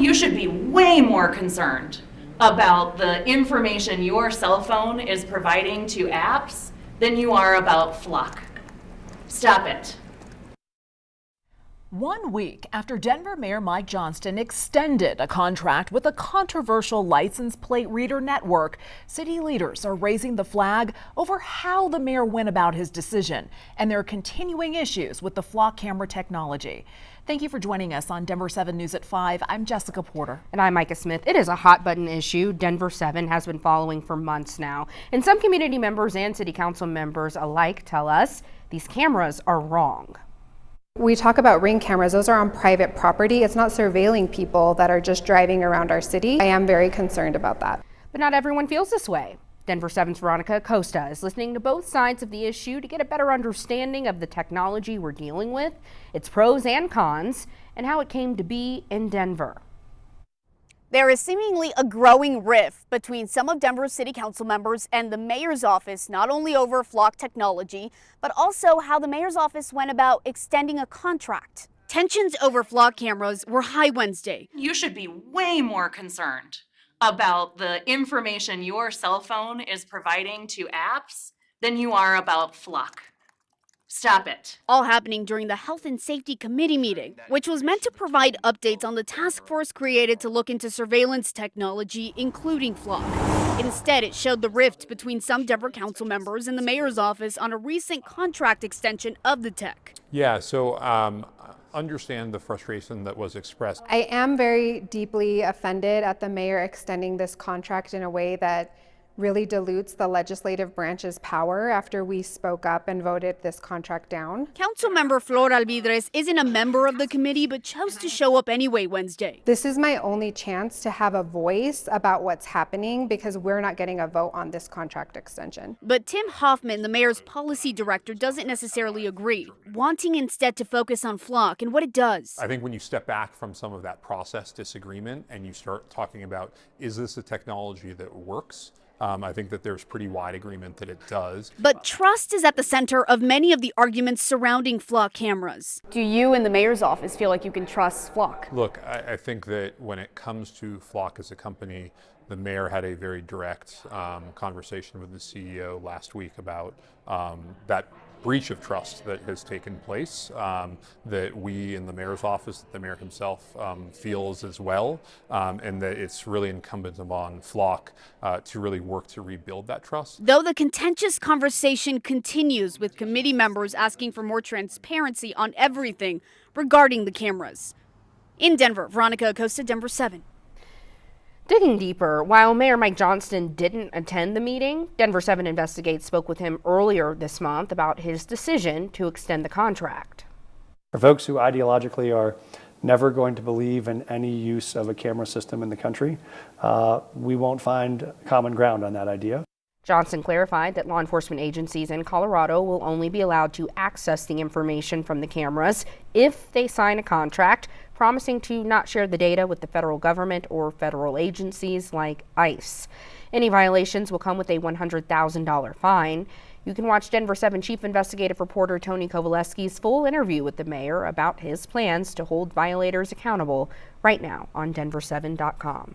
You should be way more concerned about the information your cell phone is providing to apps than you are about Flock. Stop it. 1 week after Denver Mayor Mike Johnston extended a contract with a controversial license plate reader network, city leaders are raising the flag over how the mayor went about his decision and their continuing issues with the Flock camera technology. Thank you for joining us on Denver 7 News at 5. I'm Jessica Porter. And I'm Micah Smith. It is a hot button issue Denver 7 has been following for months now. And some community members and city council members alike tell us these cameras are wrong. We talk about Ring cameras. Those are on private property. It's not surveilling people that are just driving around our city. I am very concerned about that. But not everyone feels this way. Denver 7's Veronica Acosta is listening to both sides of the issue to get a better understanding of the technology we're dealing with, its pros and cons, and how it came to be in Denver. There is seemingly a growing rift between some of Denver's city council members and the mayor's office, not only over Flock technology, but also how the mayor's office went about extending a contract. Tensions over Flock cameras were high Wednesday. You should be way more concerned about the information your cell phone is providing to apps than you are about Flock. Stop it. All happening during the Health and Safety Committee meeting, which was meant to provide updates on the task force created to look into surveillance technology, including Flock. Instead, it showed the rift between some Denver council members and the mayor's office on a recent contract extension of the tech. Yeah, so understand the frustration that was expressed. I am very deeply offended at the mayor extending this contract in a way that really dilutes the legislative branch's power after we spoke up and voted this contract down. Councilmember Flor Alvidrez isn't a member of the committee but chose to show up anyway Wednesday. This is my only chance to have a voice about what's happening because we're not getting a vote on this contract extension. But Tim Hoffman, the mayor's policy director, doesn't necessarily agree, wanting instead to focus on Flock and what it does. I think when you step back from some of that process disagreement and you start talking about, is this a technology that works? I think that there's pretty wide agreement that it does. But trust is at the center of many of the arguments surrounding Flock cameras. Do you in the mayor's office feel like you can trust Flock? Look, I think that when it comes to Flock as a company, the mayor had a very direct conversation with the CEO last week about that breach of trust that has taken place, that we in the mayor's office, that the mayor himself feels as well, and that it's really incumbent upon Flock to really work to rebuild that trust. Though the contentious conversation continues with committee members asking for more transparency on everything regarding the cameras. In Denver, Veronica Acosta, Denver 7. Digging deeper, while Mayor Mike Johnston didn't attend the meeting, Denver 7 Investigates spoke with him earlier this month about his decision to extend the contract. For folks who ideologically are never going to believe in any use of a camera system in the country, we won't find common ground on that idea. Johnston clarified that law enforcement agencies in Colorado will only be allowed to access the information from the cameras if they sign a contract promising to not share the data with the federal government or federal agencies like ICE. Any violations will come with a $100,000 fine. You can watch Denver 7 Chief Investigative Reporter Tony Kovaleski's full interview with the mayor about his plans to hold violators accountable right now on Denver7.com.